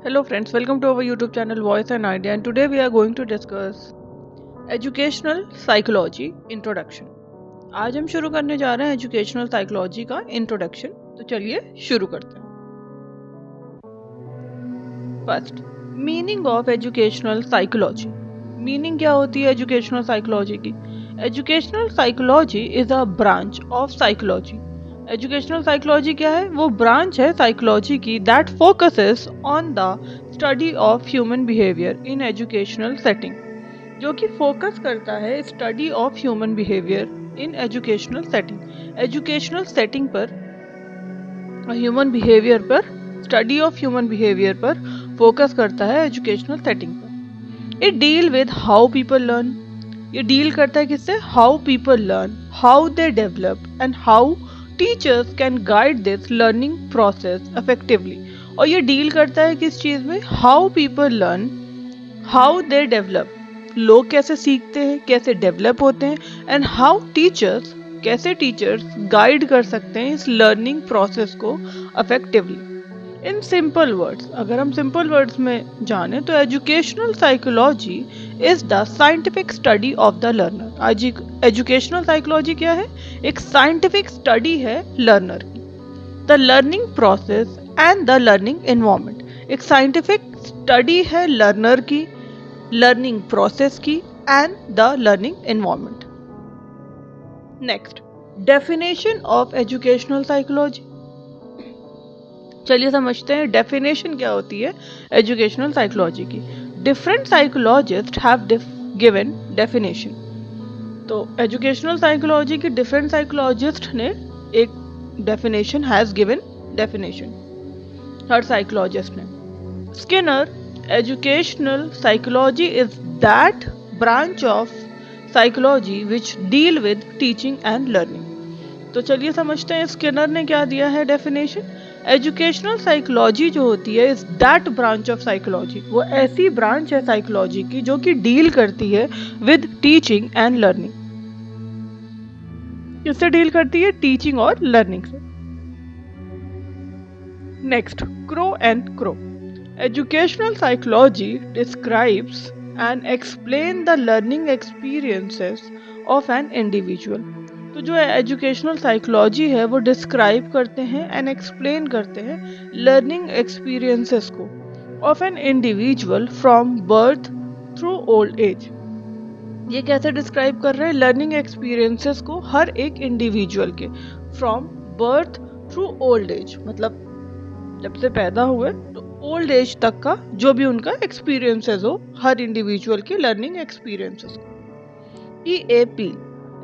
Hello friends, welcome to our YouTube channel Voice and Idea, and today we are going to discuss Educational Psychology Introduction. आज हम शुरू करने जा रहे हैं एजुकेशनल साइकोलॉजी का इंट्रोडक्शन। तो चलिए शुरू करते हैं। First, meaning of educational psychology. Meaning क्या होती है एजुकेशनल साइकोलॉजी की? Educational psychology is a branch of psychology. Educational psychology क्या है? वो ब्रांच है साइकोलॉजी की that focuses on the study of human behaviour in educational setting, जो कि फोकस करता है study of human behaviour in educational setting. Educational setting पर, ह्यूमन बिहेवियर पर, स्टडी ऑफ ह्यूमन बिहेवियर पर फोकस करता है एजुकेशनल सेटिंग पर। It deal with how people learn. ये डील करता है किससे? How people learn, how they develop and how teachers can guide this learning process effectively. और ये डील करता है किस चीज में? How people learn, how they develop, लोग कैसे सीखते हैं, कैसे डेवलप होते हैं, एंड हाउ टीचर्स, कैसे टीचर्स गाइड कर सकते हैं इस लर्निंग प्रोसेस को इफेक्टिवली। इन सिंपल वर्ड्स, अगर हम सिंपल वर्ड्स में जाने तो educational psychology is the scientific study of the learner. आज एजुकेशनल साइकोलॉजी क्या है? एक साइंटिफिक स्टडी है लर्नर की, the learning process and the learning environment. एक साइंटिफिक स्टडी है लर्नर की, लर्निंग प्रोसेस की and the learning environment. Next, definition of educational psychology. चलिए समझते हैं डेफिनेशन क्या होती है एजुकेशनल साइकोलॉजी की। Different psychologist have given definition. तो एजुकेशनल साइकोलॉजी की डिफरेंट साइकोलॉजिस्ट ने एक डेफिनेशन हैज गिवन डेफिनेशन, हर साइकोलॉजिस्ट ने। Skinner, educational psychology is that branch of psychology which deal with teaching and learning. तो चलिए समझते हैं स्किनर ने क्या दिया है डेफिनेशन। एजुकेशनल साइकोलॉजी जो होती है is that branch of psychology, वो ऐसी ब्रांच है साइकोलॉजी की जो कि डील करती है विद टीचिंग एंड लर्निंग। किससे डील करती है? टीचिंग और लर्निंग से। Next, crow and crow. Educational psychology describes and explain the learning experiences of an individual. तो जो एजुकेशनल साइकोलॉजी है वो डिस्क्राइब करते हैं एंड एक्सप्लेन करते हैं लर्निंग एक्सपीरियंसेस को of an individual from birth through old age. ये कैसे डिस्क्राइब कर रहे हैं? लर्निंग एक्सपीरियंसेस को हर एक इंडिविजुअल के, from birth through old age, मतलब जब से पैदा हुए तो ओल्ड एज तक का जो भी उनका एक्सपीरियंसेस हो, हर इंडिविजुअल के लर्निंग एक्सपीरियंसेस को। EAP,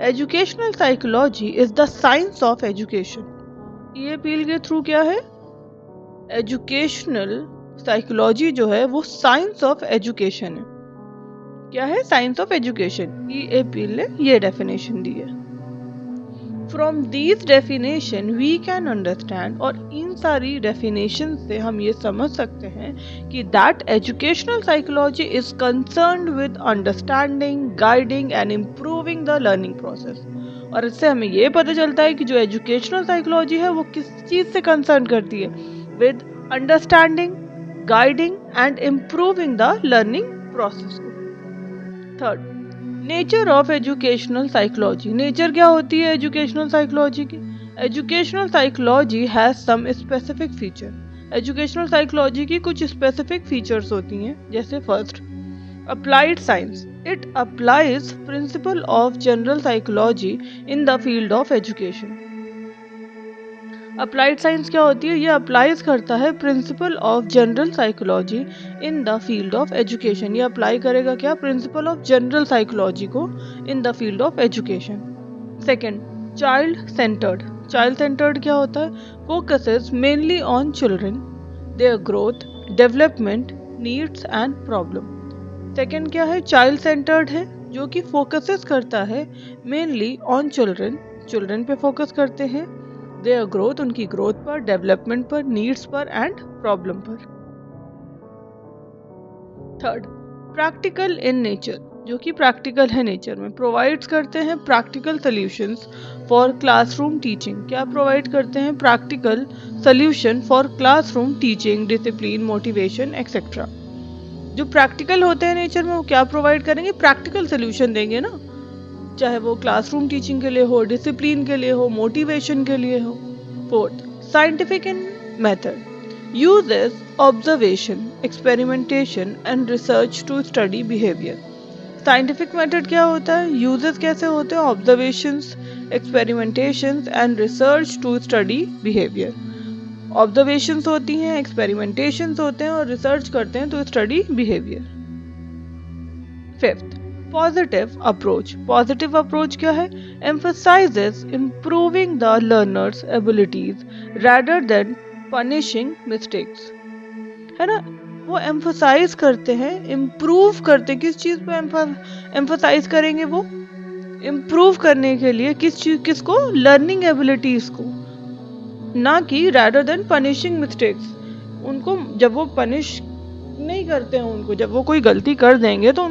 educational psychology is the science of education. EAP के थ्रू क्या है? एजुकेशनल साइकोलॉजी जो है वो साइंस ऑफ एजुकेशन है। क्या है? Science of education. EAP ने ये डेफिनेशन दी है। From these definition we can understand, और इन सारी डेफिनेशन से हम ये समझ सकते हैं कि that educational psychology is concerned with understanding, guiding and improving the learning process. और इससे हमें ये पता चलता है कि जो एजुकेशनल साइकोलॉजी है वो किस चीज से कंसर्न करती है? With understanding, guiding and improving the learning process को। Third, nature of educational psychology. Nature क्या होती है एजुकेशनल साइकोलॉजी की? Educational psychology has some specific feature. Educational psychology की कुछ स्पेसिफिक फीचर्स होती हैं, जैसे first, applied science. It applies principle of general psychology in the field of education. Applied science क्या होती है? ये अप्लाइज करता है principle of general psychology in the field of education. ये अप्लाई करेगा क्या? प्रिंसिपल ऑफ जनरल साइकोलॉजी को इन the field of education. Second, child centred. Child centred क्या होता है? Focuses mainly on children, their growth, development, needs and problem. Second क्या है? Child centred है, जो कि फोकसेस करता है मेनली ऑन चिल्ड्रन, चिल्ड्रन पे फोकस करते हैं, देयर ग्रोथ, उनकी ग्रोथ पर, डेवलपमेंट पर, नीड्स पर एंड प्रॉब्लम पर। Third, practical in nature. जो कि प्रैक्टिकल है नेचर में। प्रोवाइड्स करते हैं practical solutions for classroom teaching. क्या प्रोवाइड करते हैं? Practical solution for classroom teaching, discipline, motivation etcetera. जो प्रैक्टिकल होते हैं नेचर में वो क्या प्रोवाइड करेंगे? प्रैक्टिकल सॉल्यूशन देंगे ना, चाहे वो क्लासरूम टीचिंग के लिए हो, डिसिप्लिन के लिए हो, मोटिवेशन के लिए हो। Fourth, scientific in method uses observation, experimentation and research to study behavior। Scientific method क्या होता है? यूजेस कैसे होते हैं? Observations, experimentations and research to study behaviour. Observations होती हैं, एक्सपेरिमेंटेशंस होते हैं और रिसर्च करते हैं to study behaviour. Fifth, positive approach. Positive approach क्या है? Emphasises improving the learners abilities rather than punishing mistakes। है ना, वो एम्फसाइज करते हैं, इम्प्रूव करते हैं। किस चीज पे एम्फसाइज करेंगे? वो इम्प्रूव करने के लिए किस चीज, किसको? लर्निंग एबिलिटीज को, ना कि rather than punishing mistakes। उनको जब वो पनिश नहीं करते हैं, उनको जब वो कोई गलती कर देंगे तो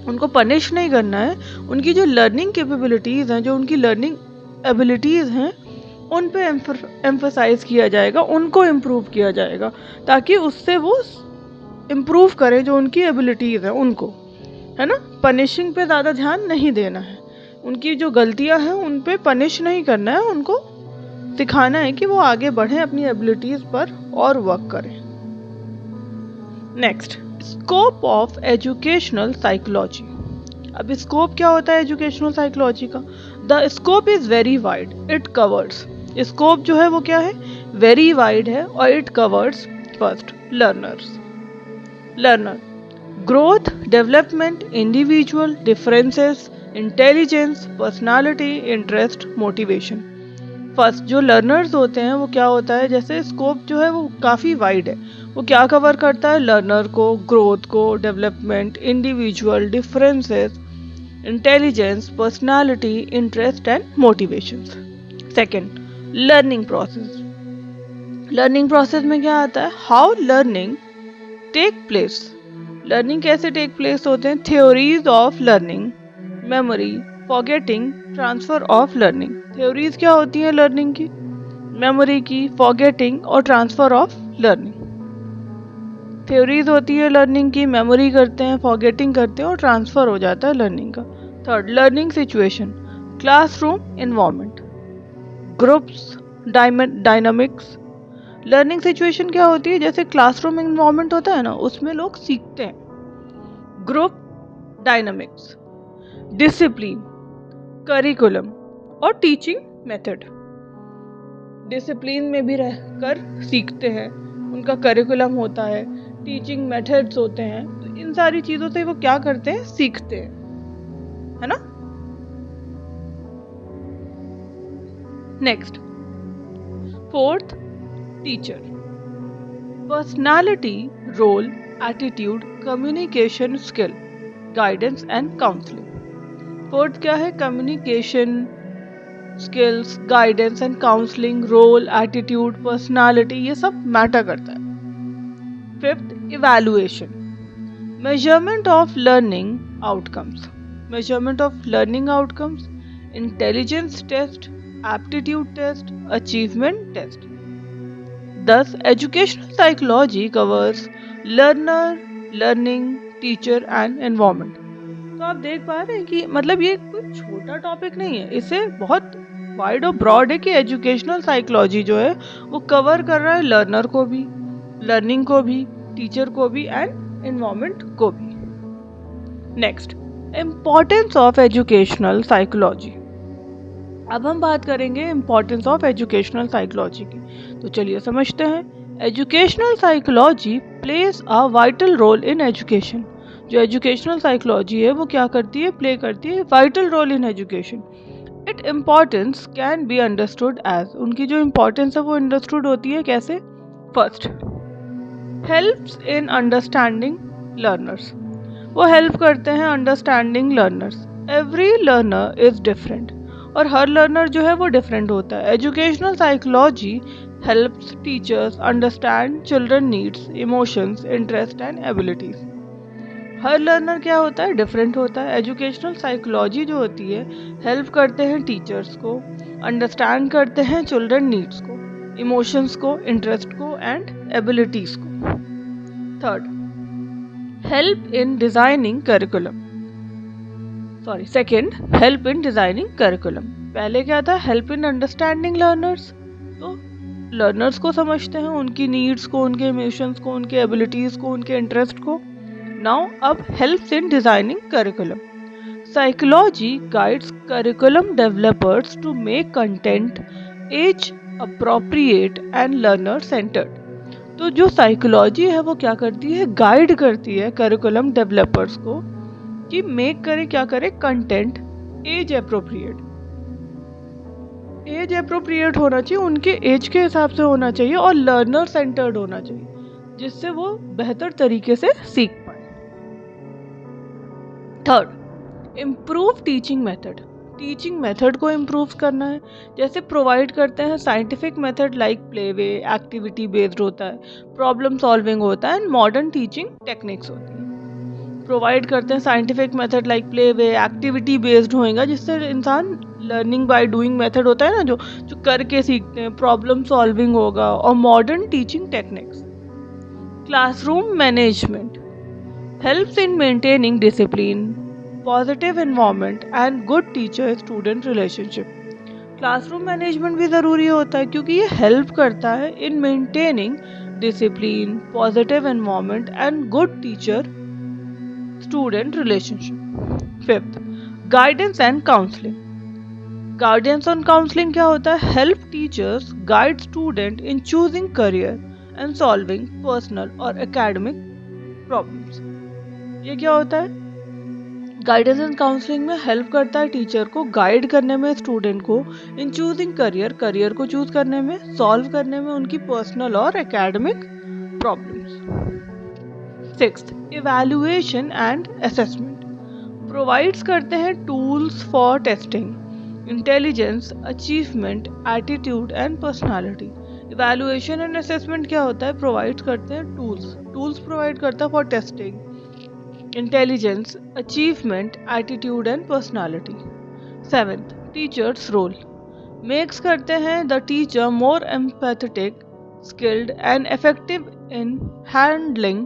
उनको पनिश नहीं करना है। उनकी जो लर्निंग कैपेबिलिटीज हैं, जो उनकी लर्निंग एबिलिटीज हैं, उन पे एम्फसाइज किया जाएगा, उनको इम्प्रूव किया जाएगा, ताकि उससे वो इम्प्रूव करें जो उनकी एबिलिटीज हैं उनको, है ना। पनिशिंग पे ज़्यादा ध्यान नहीं देना है, उनकी जो गलतियां हैं उन पे पनिश नहीं करना है, उनको सिखाना है कि वो आगे बढ़ें, अपनी एबिलिटीज पर और वर्क करें। Next, scope of educational psychology. अब स्कोप क्या होता है एजुकेशनल साइकोलॉजी का? The scope is very wide, it covers. Scope जो है वो क्या है? वेरी वाइड है और it covers first learner, growth, development, individual differences, intelligence, personality, interest, motivation. First जो लर्नर्स होते हैं वो क्या होता है, जैसे स्कोप जो है वो काफ़ी वाइड है, वो क्या कवर करता है? लर्नर को, ग्रोथ को, development, individual differences, intelligence, personality, interest and motivations. Second, learning process. Learning process में क्या आता है? How learning take place. Learning कैसे टेक प्लेस होते हैं? Theories of learning, memory, forgetting, transfer of learning. Theories क्या होती हैं लर्निंग की? मेमोरी की, फॉरगेटिंग और ट्रांसफर ऑफ लर्निंग। थ्योरीज होती है लर्निंग की, मेमोरी करते हैं, फॉरगेटिंग करते हैं और ट्रांसफर हो जाता है लर्निंग का। Third, learning situation, classroom environment, groups, dynamics. Learning situation क्या होती है? जैसे क्लासरूम इन्वायरमेंट होता है ना, उसमें लोग सीखते हैं। ग्रुप डायनामिक्स, डिसिप्लिन, करिकुलम और टीचिंग मेथड। डिसिप्लिन में भी रहकर सीखते हैं, उनका करिकुलम होता है, टीचिंग मेथड्स होते हैं, तो इन सारी चीजों से वो क्या करते हैं? सीखते हैं, है ना। Next, fourth, teacher, personality, role, attitude, communication skill, guidance and counselling. Fourth क्या है? Communication skills, guidance and counselling, role, attitude, personality, ये सब मैटर करता है। Fifth, evaluation, measurement of learning outcomes. Measurement of learning outcomes, intelligence test, aptitude test, achievement test. Thus, educational psychology covers learner, learning, teacher and environment। तो आप देख पा रहे हैं कि मतलब ये कोई छोटा टॉपिक नहीं है, इसे बहुत वाइड और ब्रॉड है कि एजुकेशनल साइकोलॉजी जो है वो कवर कर रहा है लर्नर को भी, लर्निंग को भी, टीचर को भी एंड एनवायरनमेंट को भी। Next, importance of educational psychology. अब हम बात करेंगे इम्पोर्टेंस ऑफ एजुकेशनल साइकोलॉजी की, तो चलिए समझते हैं। Educational psychology plays a vital role in education. जो एजुकेशनल साइकोलॉजी है वो क्या करती है? प्ले करती है vital role in education. It importance can be understood as, उनकी जो इम्पोर्टेंस है वो अंडरस्टूड होती है कैसे? First, helps in understanding learners, वो हेल्प करते हैं understanding learners. Every learner is different, और हर लर्नर जो है वो डिफरेंट होता है। Educational psychology helps teachers understand children needs, emotions, interest and abilities. Her learner क्या होता है, डिफरेंट होता है। एजुकेशनल साइकोलॉजी जो होती है हेल्प करते हैं टीचर्स को, अंडरस्टैंड करते हैं चिल्ड्रन नीड्स को, इमोशंस को, इंटरेस्ट को एंड एबिलिटीज को। Third, help in designing curriculum. Second, help in designing curriculum. पहले क्या था, हेल्प इन अंडरस्टैंडिंग लर्नर्स, तो लर्नर्स को समझते हैं, उनकी नीड्स को, उनके इमोशंस को, उनके एबिलिटीज को, उनके इंटरेस्ट को। नाउ अब helps in designing curriculum. Psychology guides curriculum developers to make content age appropriate and learner centred. तो जो साइकोलॉजी है वो क्या करती है, गाइड करती है करिकुलम डेवलपर्स को कि मेक करे, क्या करे, content age appropriate. Age appropriate होना चाहिए, उनके एज के हिसाब से होना चाहिए और लर्नर सेंटर्ड होना चाहिए, जिससे वो बेहतर तरीके से सीख पाए। Third, improve teaching method. Teaching method को इम्प्रूव करना है, जैसे प्रोवाइड करते हैं scientific method like play way, activity based होता है, प्रॉब्लम सॉल्विंग होता है एंड मॉडर्न टीचिंग टेक्निक्स होती है। प्रोवाइड करते हैं scientific method like play way, activity based होएगा, जिससे इंसान लर्निंग बाय डूइंग मेथड होता है ना, जो करके सीखते हैं, प्रॉब्लम सॉल्विंग होगा, और modern teaching techniques. Classroom management helps in maintaining discipline, positive environment and good teacher student relationship. Classroom management भी ज़रूरी होता है क्योंकि ये हेल्प करता है in maintaining discipline, positive environment and good teacher student relationship. Fifth, guidance and counselling. Guidance and counselling क्या होता है, help teachers guide student in choosing career and solving personal और एकेडमिक प्रॉब्लम्स। ये क्या होता है, गाइडेंस एंड काउंसलिंग में help करता है टीचर को गाइड करने में स्टूडेंट को इन चूजिंग करियर, करियर को चूज करने में, सॉल्व करने में उनकी पर्सनल और academic problems. Sixth, evaluation and assessment provides करते हैं tools for testing intelligence, achievement, attitude and personality. Evaluation and assessment क्या होता है, प्रोवाइड करते हैं टूल्स प्रोवाइड करता है for testing intelligence, achievement, attitude and personality. Seventh, teachers role makes करते हैं the teacher more empathetic, skilled and effective in handling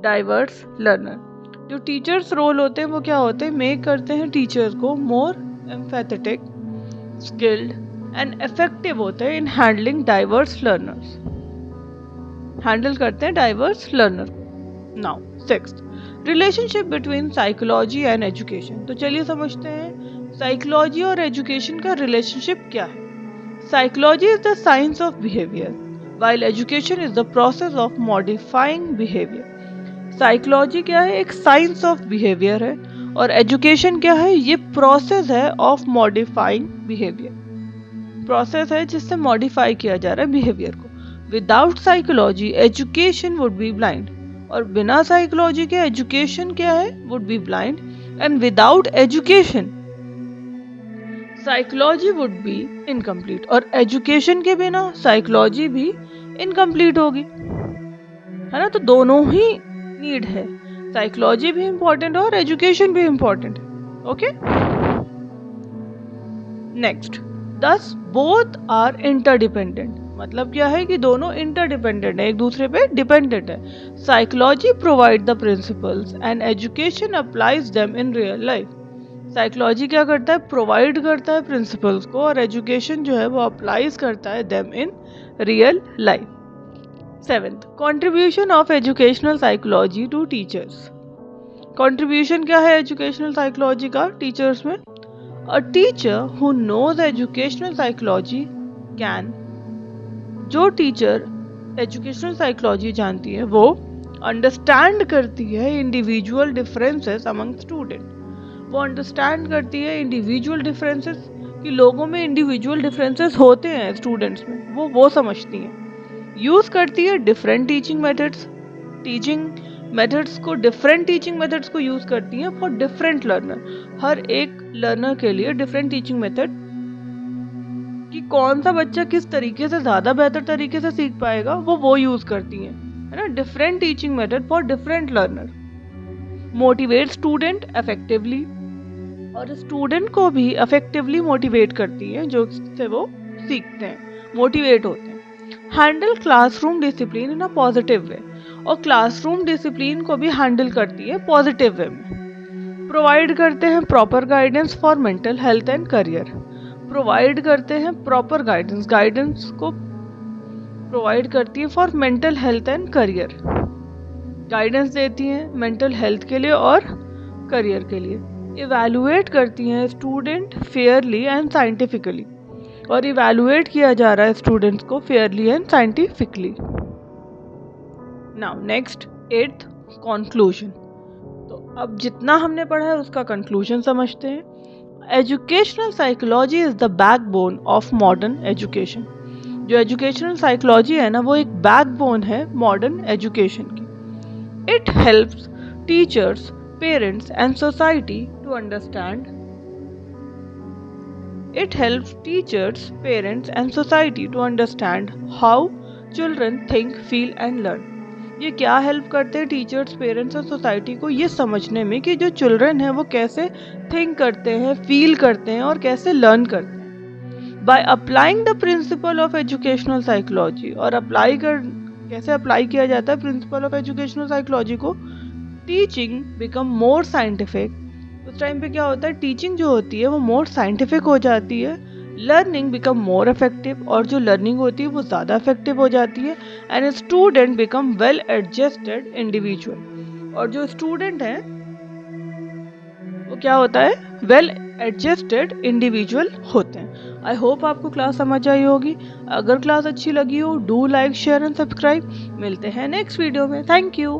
diverse learner. जो टीचर्स रोल होते हैं वो क्या होते हैं, मेक करते हैं टीचर्स को मोर एम्पैथेटिक, स्किल्ड एंड इफेक्टिव होते हैं इन हैंडलिंग डाइवर्स लर्नर्स, हैंडल करते हैं डाइवर्स लर्नर को। Now sixth, relationship between psychology and education. तो चलिए समझते हैं साइकोलॉजी और एजुकेशन का रिलेशनशिप क्या है। Psychology is the science of behaviour while education is the process of modifying behavior। Psychology क्या है, एक साइंस ऑफ बिहेवियर है, और एजुकेशन क्या है, ये प्रोसेस है ऑफ मॉडिफाइंग बिहेवियर, प्रोसेस है जिससे मॉडिफाई किया जा रहा है बिहेवियर को। Without psychology education would be blind, और बिना साइकोलॉजी के एजुकेशन क्या है, would be blind, and without education psychology would be incomplete, और एजुकेशन के बिना साइकोलॉजी भी इनकम्प्लीट होगी, है ना। तो दोनों ही नीड है, साइकोलॉजी भी इम्पोर्टेंट और एजुकेशन भी इम्पोर्टेंट है। ओके, नेक्स्ट, दस बोथ आर इंटरडिपेंडेंट। मतलब क्या है कि दोनों इंटरडिपेंडेंट है, एक दूसरे पे डिपेंडेंट है। Psychology provide the principles and education applies them in real life. Psychology क्या करता है, प्रोवाइड करता है प्रिंसिपल्स को, और एजुकेशन जो है वो अप्लाइज करता है them in real life. Seventh, contribution of educational psychology to teachers. Contribution क्या है एजुकेशनल साइकोलॉजी का टीचर्स में, a teacher who knows educational psychology can. जो टीचर एजुकेशनल साइकोलॉजी जानती है वो अंडरस्टैंड करती है इंडिविजुअल डिफरेंसेस अमंग स्टूडेंट। वो अंडरस्टैंड करती है इंडिविजुअल डिफरेंसेस, कि लोगों में इंडिविजुअल डिफरेंसेस होते हैं स्टूडेंट्स में, वो समझती हैं। यूज करती है डिफरेंट टीचिंग मेथड्स को, डिफरेंट टीचिंग मेथड्स को यूज करती हैं फॉर डिफरेंट लर्नर। हर एक लर्नर के लिए डिफरेंट टीचिंग मेथड, कि कौन सा बच्चा किस तरीके से ज्यादा बेहतर तरीके से सीख पाएगा वो यूज करती हैं, है ना। Different teaching method for different learner. Motivate student effectively, और स्टूडेंट को भी इफेक्टिवली मोटिवेट करती है, जो से वो सीखते हैं, मोटिवेट होते हैं। Handle classroom discipline in a positive way, और क्लासरूम डिसिप्लिन को भी हैंडल करती है पॉजिटिव वे में। प्रोवाइड करते हैं proper guidance for mental health and career, provide करते हैं प्रॉपर गाइडेंस, गाइडेंस को प्रोवाइड करती है for mental health and career, guidance देती हैं मेंटल हेल्थ के लिए और करियर के लिए। इवैल्यूएट करती हैं स्टूडेंट फेयरली एंड साइंटिफिकली, और इवैल्यूएट किया जा रहा है स्टूडेंट्स को Fairlie and scientifically. Now next 8th conclusion. तो अब जितना हमने पढ़ा है उसका कंक्लूजन समझते हैं। Educational psychology is the backbone of modern education. जो एजुकेशनल साइकोलॉजी है ना, वो एक बैकबोन है मॉडर्न एजुकेशन की। It helps teachers, parents and society to understand. It helps teachers, parents and society to understand how children think, feel and learn. ये क्या help करते हैं टीचर्स, पेरेंट्स और सोसाइटी को ये समझने में कि जो चिल्ड्रन है वो कैसे थिंक करते हैं, फील करते हैं और कैसे लर्न करते हैं। By applying the principle of educational psychology, और कैसे अप्लाई किया जाता है प्रिंसिपल ऑफ एजुकेशनल साइकोलॉजी को, टीचिंग बिकम मोर साइंटिफिक। उस टाइम पे क्या होता है, टीचिंग जो होती है वो मोर साइंटिफिक हो जाती है। लर्निंग बिकम मोर इफेक्टिव, और जो लर्निंग होती है वो ज़्यादा इफेक्टिव हो जाती है। And student become well adjusted individual, और जो स्टूडेंट है वो क्या होता है, वेल एडजस्टेड इंडिविजुअल होते हैं। आई होप आपको क्लास समझ आई होगी। अगर क्लास अच्छी लगी हो, do like, share and subscribe. मिलते हैं नेक्स्ट वीडियो में। Thank you.